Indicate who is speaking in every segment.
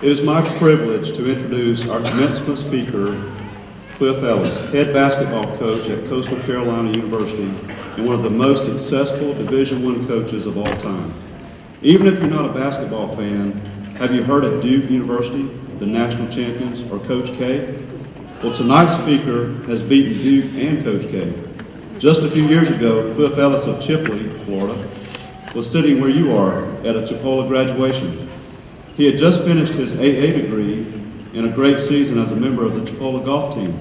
Speaker 1: It is my privilege to introduce our commencement speaker, Cliff Ellis, head basketball coach at Coastal Carolina University and one of the most successful Division I coaches of all time. Even if you're not a basketball fan, have you heard of Duke University, the national champions, or Coach K? Well, tonight's speaker has beaten Duke and Coach K. Just a few years ago, Cliff Ellis of Chipola, Florida, was sitting where you are at a Chipola graduation. He had just finished his AA degree and a great season as a member of the Chipola golf team.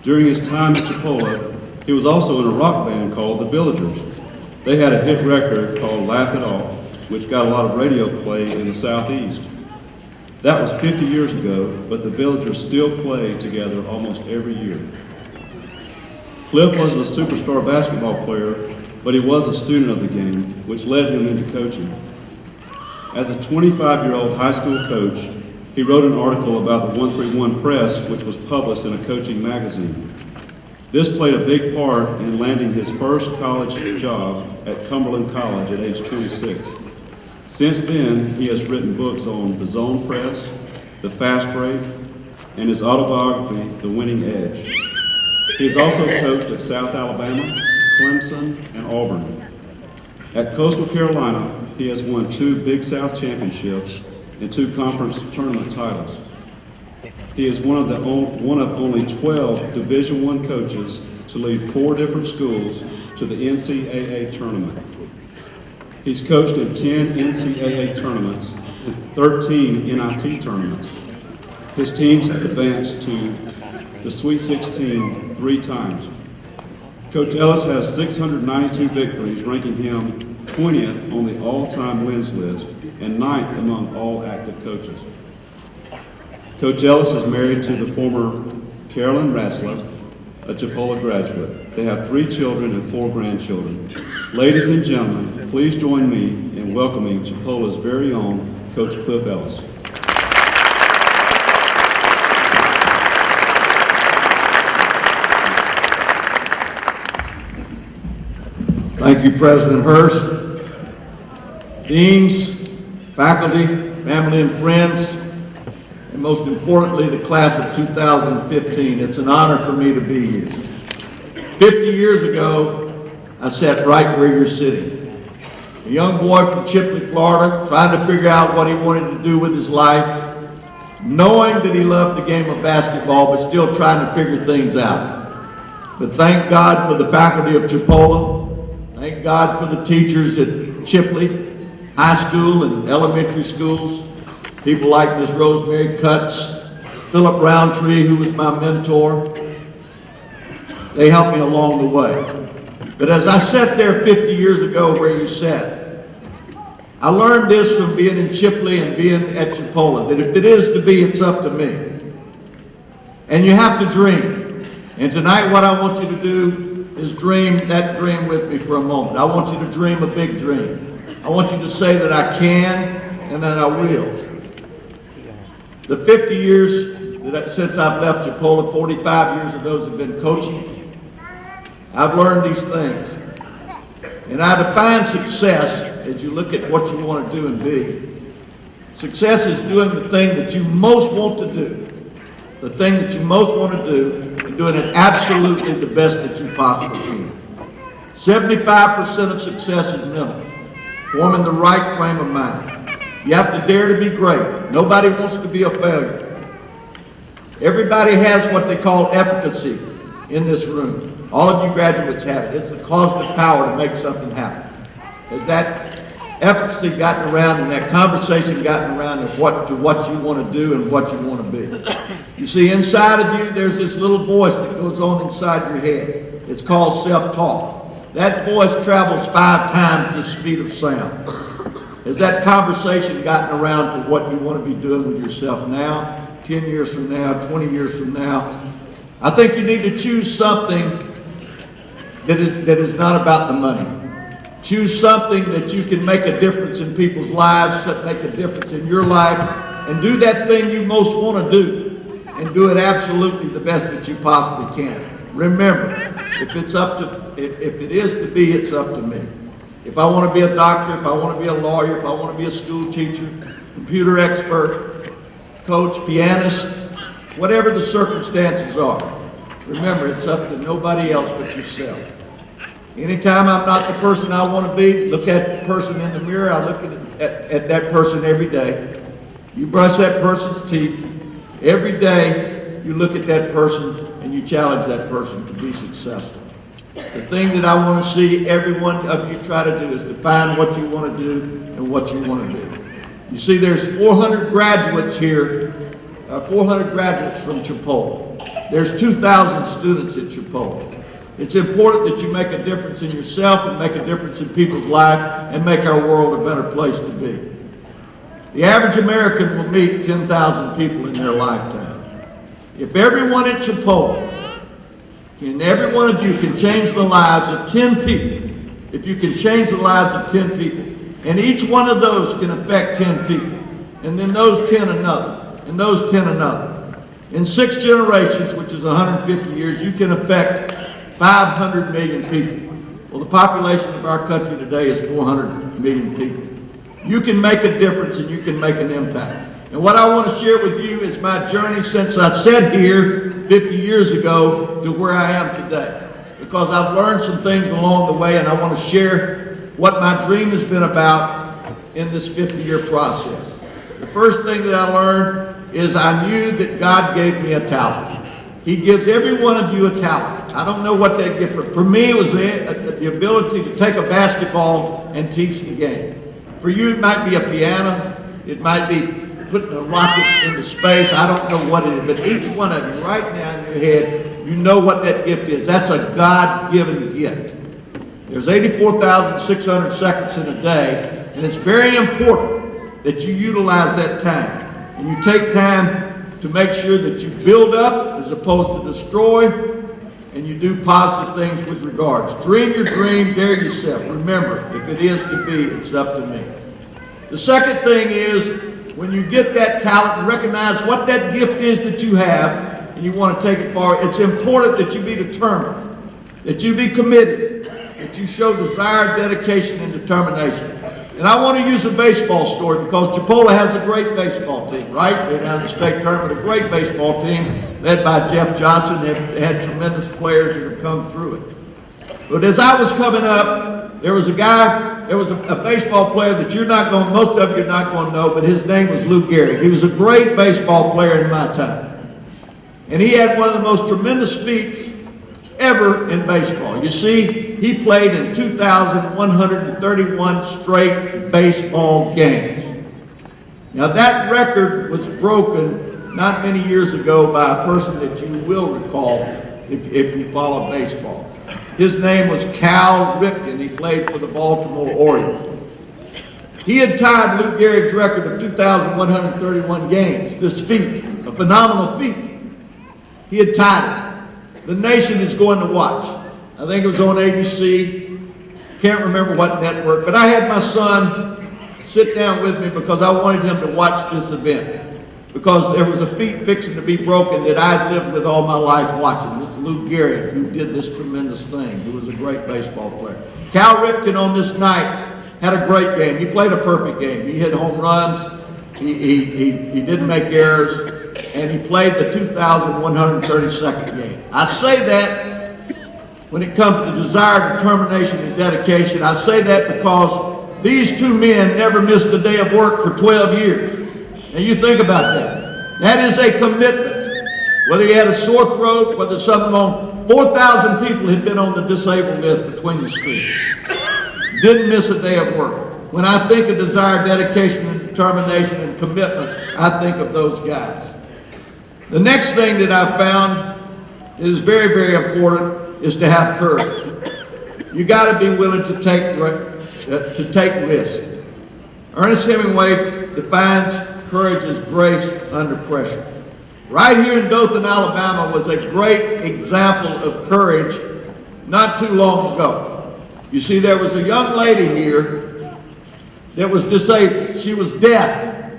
Speaker 1: During his time at Chipola, he was also in a rock band called the Villagers. They had a hit record called Laugh It Off, which got a lot of radio play in the Southeast. That was 50 years ago, but the Villagers still play together almost every year. Cliff wasn't a superstar basketball player, but he was a student of the game, which led him into coaching. As a 25-year-old high school coach, he wrote an article about the 131 Press, which was published in a coaching magazine. This played a big part in landing his first college job at Cumberland College at age 26. Since then, he has written books on the zone press, the fast break, and his autobiography, The Winning Edge. He has also coached at South Alabama, Clemson, and Auburn. At Coastal Carolina, he has won 2 Big South championships and 2 conference tournament titles. He is one of only 12 Division I coaches to lead 4 different schools to the NCAA tournament. He's coached in 10 NCAA tournaments and 13 NIT tournaments. His teams have advanced to the Sweet 16 3 times. Coach Ellis has 692 victories, ranking him 20th on the all-time wins list and 9th among all active coaches. Coach Ellis is married to the former Carolyn Rassler, a Chipola graduate. They have 3 children and 4 grandchildren. Ladies and gentlemen, please join me in welcoming Chipola's very own Coach Cliff Ellis.
Speaker 2: Thank you, President Hurst, deans, faculty, family and friends, and most importantly, the class of 2015. It's an honor for me to be here. 50 years ago, I sat right where you're sitting. A young boy from Chipola, Florida, trying to figure out what he wanted to do with his life, knowing that he loved the game of basketball, but still trying to figure things out. But thank God for the faculty of Chipola. Thank God for the teachers at Chipola, high school and elementary schools. People like Ms. Rosemary Cutts, Philip Roundtree, who was my mentor. They helped me along the way. But as I sat there 50 years ago where you sat, I learned this from being in Chipola and being at Chipola, that if it is to be, it's up to me. And you have to dream. And tonight what I want you to do is dream that dream with me for a moment. I want you to dream a big dream. I want you to say that I can and that I will. The 50 years since I've left Chipola, 45 years of those have been coaching. I've learned these things. And I define success as you look at what you want to do and be. Success is doing the thing that you most want to do. The thing that you most want to do and doing it absolutely the best that you possibly can. 75% of success is mental. Forming the right frame of mind. You have to dare to be great. Nobody wants to be a failure. Everybody has what they call efficacy in this room. All of you graduates have it. It's the causative power to make something happen. Has that efficacy gotten around and that conversation gotten around to what you want to do and what you want to be? You see, inside of you, there's this little voice that goes on inside your head. It's called self-talk. That voice travels 5 times the speed of sound. Has that conversation gotten around to what you want to be doing with yourself now, 10 years from now, 20 years from now? I think you need to choose something that is not about the money. Choose something that you can make a difference in people's lives, that make a difference in your life, and do that thing you most want to do, and do it absolutely the best that you possibly can. Remember, if it is to be, it's up to me. If I want to be a doctor, if I want to be a lawyer, if I want to be a school teacher, computer expert, coach, pianist, whatever the circumstances are. Remember, it's up to nobody else but yourself. Anytime I'm not the person I want to be, look at the person in the mirror. I look at that person every day. You brush that person's teeth. Every day, you look at that person and you challenge that person to be successful. The thing that I want to see every one of you try to do is define what you want to do and what you want to do. You see, there's 400 graduates here, 400 graduates from Chipola. There's 2,000 students at Chipola. It's important that you make a difference in yourself and make a difference in people's lives and make our world a better place to be. The average American will meet 10,000 people in their lifetime. If everyone at Chipola, and every one of you can change the lives of 10 people, if you can change the lives of 10 people, and each one of those can affect 10 people, and then those 10 another, and those 10 another. In 6 generations, which is 150 years, you can affect 500 million people. Well, the population of our country today is 400 million people. You can make a difference and you can make an impact. And what I want to share with you is my journey since I sat here 50 years ago to where I am today. Because I've learned some things along the way, and I want to share what my dream has been about in this 50-year process. The first thing that I learned is I knew that God gave me a talent. He gives every one of you a talent. I don't know what that gift was. For me, it was the ability to take a basketball and teach the game. For you, it might be a piano. It might be putting a rocket into space. I don't know what it is. But each one of you, right now in your head, you know what that gift is. That's a God-given gift. There's 84,600 seconds in a day, and it's very important that you utilize that time. And you take time to make sure that you build up as opposed to destroy, and you do positive things with regards. Dream your dream, dare yourself. Remember, if it is to be, it's up to me. The second thing is, when you get that talent and recognize what that gift is that you have, and you want to take it forward, it's important that you be determined, that you be committed, that you show desire, dedication, and determination. And I want to use a baseball story because Chipola has a great baseball team, right? They're down the state tournament, a great baseball team led by Jeff Johnson. They've had tremendous players that have come through it. But as I was coming up, there was a baseball player that most of you are not going to know, but his name was Lou Gehrig. He was a great baseball player in my time. And he had one of the most tremendous feats ever in baseball. You see, he played in 2,131 straight baseball games. Now that record was broken not many years ago by a person that you will recall if you follow baseball. His name was Cal Ripken. He played for the Baltimore Orioles. He had tied Lou Gehrig's record of 2,131 games. This feat, a phenomenal feat. He had tied it. The nation is going to watch. I think it was on ABC. Can't remember what network, but I had my son sit down with me because I wanted him to watch this event. Because there was a feat fixing to be broken that I'd lived with all my life watching. This Lou Gehrig, who did this tremendous thing, who was a great baseball player. Cal Ripken on this night had a great game. He played a perfect game. He hit home runs. He didn't make errors. And he played the 2,132nd game. I say that when it comes to desire, determination, and dedication. I say that because these two men never missed a day of work for 12 years. And you think about that. That is a commitment. Whether he had a sore throat, whether something on 4,000 people had been on the disabled list between the screens. Didn't miss a day of work. When I think of desire, dedication, and determination and commitment, I think of those guys. The next thing that I found that is very, very important is to have courage. You got to be willing to take risk. Ernest Hemingway defines courage as grace under pressure. Right here in Dothan, Alabama was a great example of courage not too long ago. You see, there was a young lady here that was disabled. She was deaf,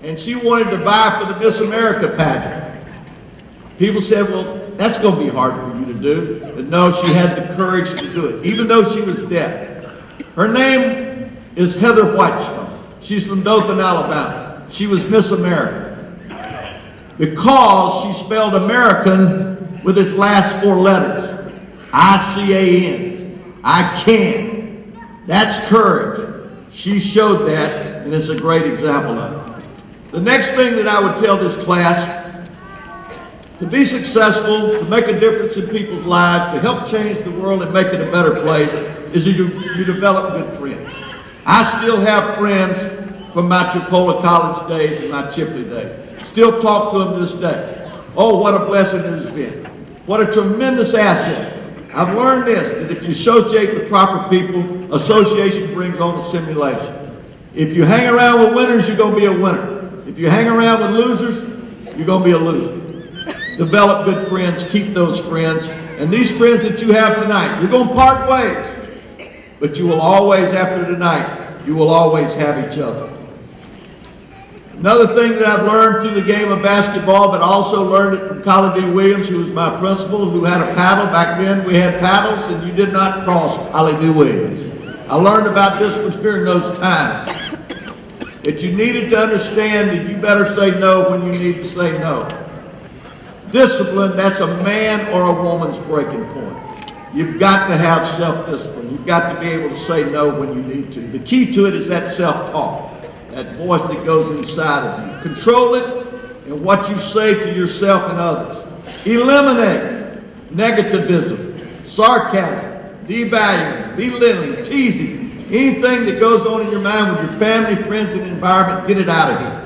Speaker 2: and she wanted to vie for the Miss America pageant. People said, well, that's going to be hard for you to do. But no, she had the courage to do it, even though she was deaf. Her name is Heather Whitestone. She's from Dothan, Alabama. She was Miss America. because she spelled American with its last 4 letters. I-C-A-N. I can. That's courage. She showed that, and it's a great example of it. The next thing that I would tell this class, to be successful, to make a difference in people's lives, to help change the world and make it a better place, is you develop good friends. I still have friends from my Chipola college days and my Chipley days. Still talk to them to this day. Oh, what a blessing it has been. What a tremendous asset. I've learned this, that if you associate with proper people, association brings on assimilation. If you hang around with winners, you're going to be a winner. If you hang around with losers, you're going to be a loser. Develop good friends, keep those friends, and these friends that you have tonight, you're going to part ways, but you will always, after tonight, you will always have each other. Another thing that I've learned through the game of basketball, but also learned it from Colin D. Williams, who was my principal, who had a paddle. Back then we had paddles, and you did not cross Colin D. Williams. I learned about discipline during those times, that you needed to understand that you better say no when you need to say no. Discipline, that's a man or a woman's breaking point. You've got to have self-discipline. You've got to be able to say no when you need to. The key to it is that self-talk, that voice that goes inside of you. Control it and what you say to yourself and others. Eliminate negativism, sarcasm, devaluing, belittling, teasing. Anything that goes on in your mind with your family, friends, and environment, get it out of here.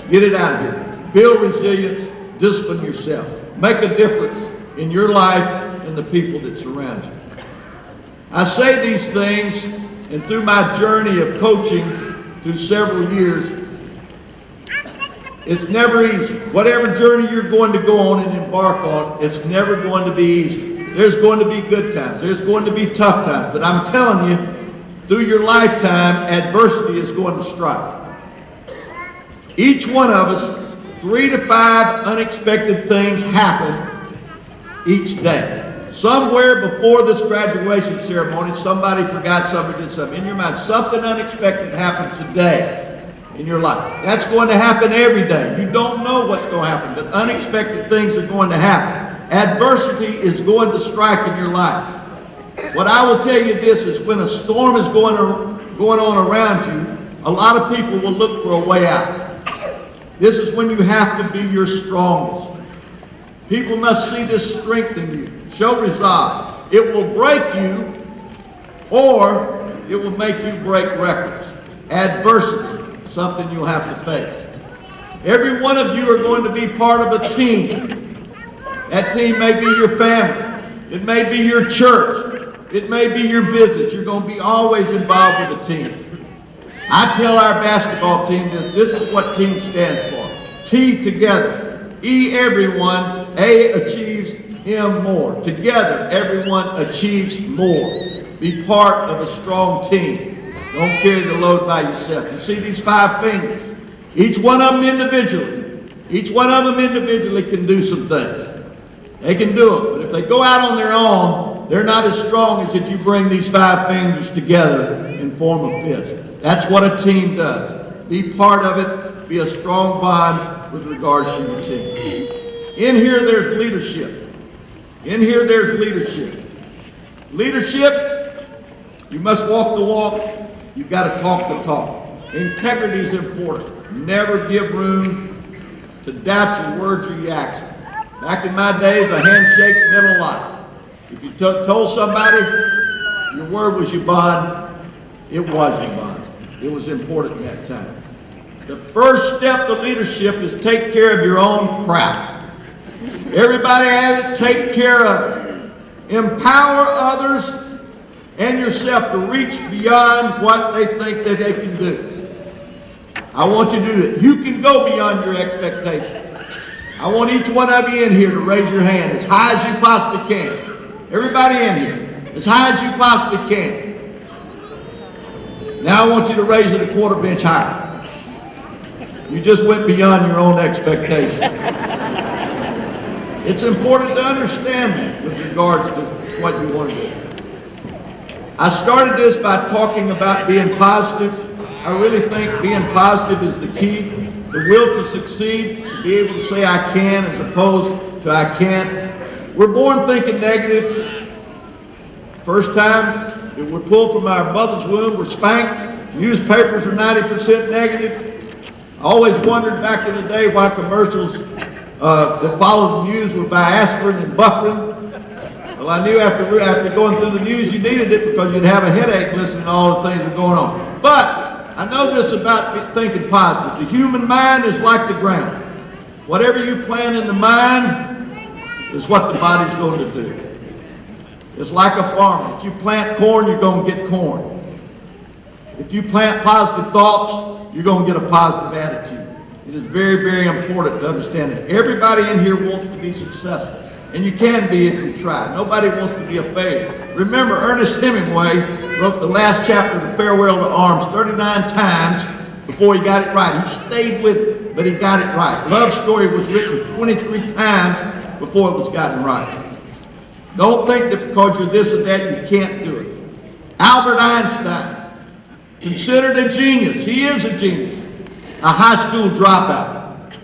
Speaker 2: Get it out of here. Build resilience. Discipline yourself. Make a difference in your life and the people that surround you. I say these things, and through my journey of coaching through several years, it's never easy. Whatever journey you're going to go on and embark on, it's never going to be easy. There's going to be good times. There's going to be tough times. But I'm telling you, through your lifetime, adversity is going to strike. Each one of us, 3 to 5 unexpected things happen each day. Somewhere before this graduation ceremony, somebody forgot something, did something in your mind. Something unexpected happened today in your life. That's going to happen every day. You don't know what's going to happen, but unexpected things are going to happen. Adversity is going to strike in your life. What I will tell you this is, when a storm is going on around you, a lot of people will look for a way out. This is when you have to be your strongest. People must see this strength in you. Show resolve. It will break you, or it will make you break records. Adversity, something you'll have to face. Every one of you are going to be part of a team. That team may be your family. It may be your church. It may be your business. You're going to be always involved with a team. I tell our basketball team this is what team stands for. T, together. E, everyone. A, achieves him more. Together, everyone achieves more. Be part of a strong team. Don't carry the load by yourself. You see these 5 fingers? Each one of them individually can do some things. They can do it. But if they go out on their own, they're not as strong as if you bring these 5 fingers together and form a fist. That's what a team does. Be part of it. Be a strong bond with regards to your team. In here, there's leadership. In here, there's leadership. Leadership, you must walk the walk. You've got to talk the talk. Integrity is important. Never give room to doubt your words or your actions. Back in my days, a handshake meant a lot. If you told somebody your word was your bond, it was your bond. It was important at that time. The first step of leadership is take care of your own crap. Everybody has it, take care of it. Empower others and yourself to reach beyond what they think that they can do. I want you to do that. You can go beyond your expectations. I want each one of you in here to raise your hand as high as you possibly can. Everybody in here, as high as you possibly can. Now I want you to raise it a quarter inch higher. You just went beyond your own expectations. It's important to understand that with regards to what you want to do. I started this by talking about being positive. I really think being positive is the key. the will to succeed, to be able to say I can as opposed to I can't. We're born thinking negative. First time that we're pulled from our mother's womb, we're spanked. Newspapers are 90% negative. I always wondered back in the day why commercials that followed the news were by aspirin and Bufferin. Well, I knew after going through the news you needed it because you'd have a headache listening to all the things that are going on. But I know this about thinking positive. The human mind is like the ground. Whatever you plant in the mind is what the body's going to do. It's like a farmer. If you plant corn, you're going to get corn. If you plant positive thoughts, you're going to get a positive attitude. It is very, very important to understand that. Everybody in here wants to be successful. And you can be if you try. Nobody wants to be a failure. Remember, Ernest Hemingway wrote the last chapter of The Farewell to Arms 39 times before he got it right. He stayed with it, but he got it right. Love Story was written 23 times before it was gotten right. Don't think that because you're this or that, you can't do it. Albert Einstein, considered a genius. He is a genius. A high school dropout.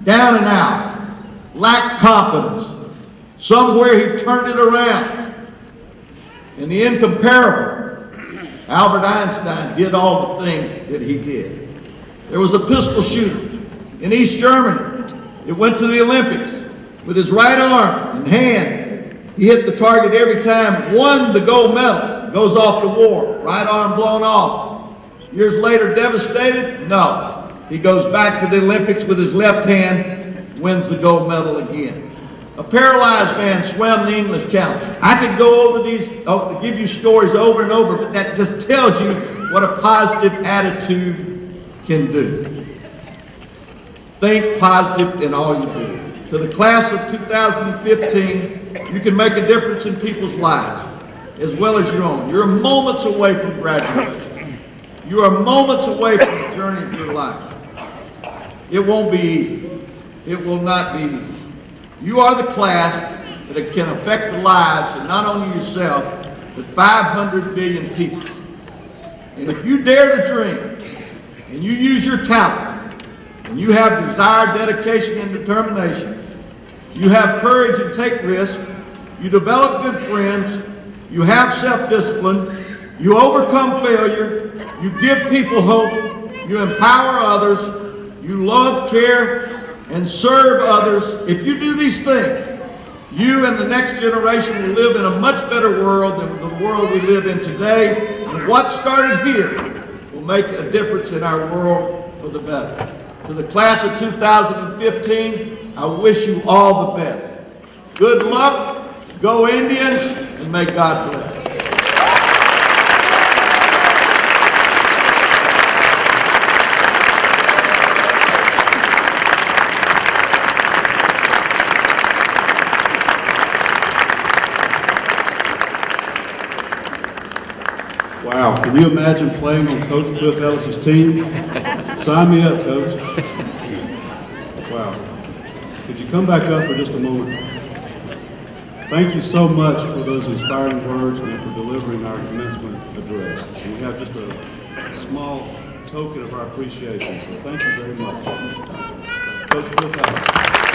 Speaker 2: Down and out. Lacked confidence. Somewhere he turned it around. And the incomparable Albert Einstein did all the things that he did. There was a pistol shooter in East Germany. It went to the Olympics. With his right arm and hand, he hit the target every time, won the gold medal, goes off to war, right arm blown off. Years later, devastated? No. He goes back to the Olympics with his left hand, wins the gold medal again. A paralyzed man swam the English Channel. I could go over these, give you stories over and over, but that just tells you what a positive attitude can do. Think positive in all you do. To the class of 2015, you can make a difference in people's lives, as well as your own. You're moments away from graduation. You are moments away from the journey of your life. It won't be easy. It will not be easy. You are the class that can affect the lives of not only yourself, but 500 billion people. And if you dare to dream, and you use your talent, and you have desire, dedication, and determination, you have courage and take risks, you develop good friends, you have self-discipline, you overcome failure, you give people hope, you empower others, you love, care, and serve others. If you do these things, you and the next generation will live in a much better world than the world we live in today. And what started here will make a difference in our world for the better. To the class of 2015, I wish you all the best. Good luck, go Indians, and may God bless.
Speaker 1: Wow, can you imagine playing on Coach Cliff Ellis's team? Sign me up, Coach. Wow. Could you come back up for just a moment? Thank you so much for those inspiring words and for delivering our commencement address. And we have just a small token of our appreciation, so thank you very much. Coach Cliff Ellis.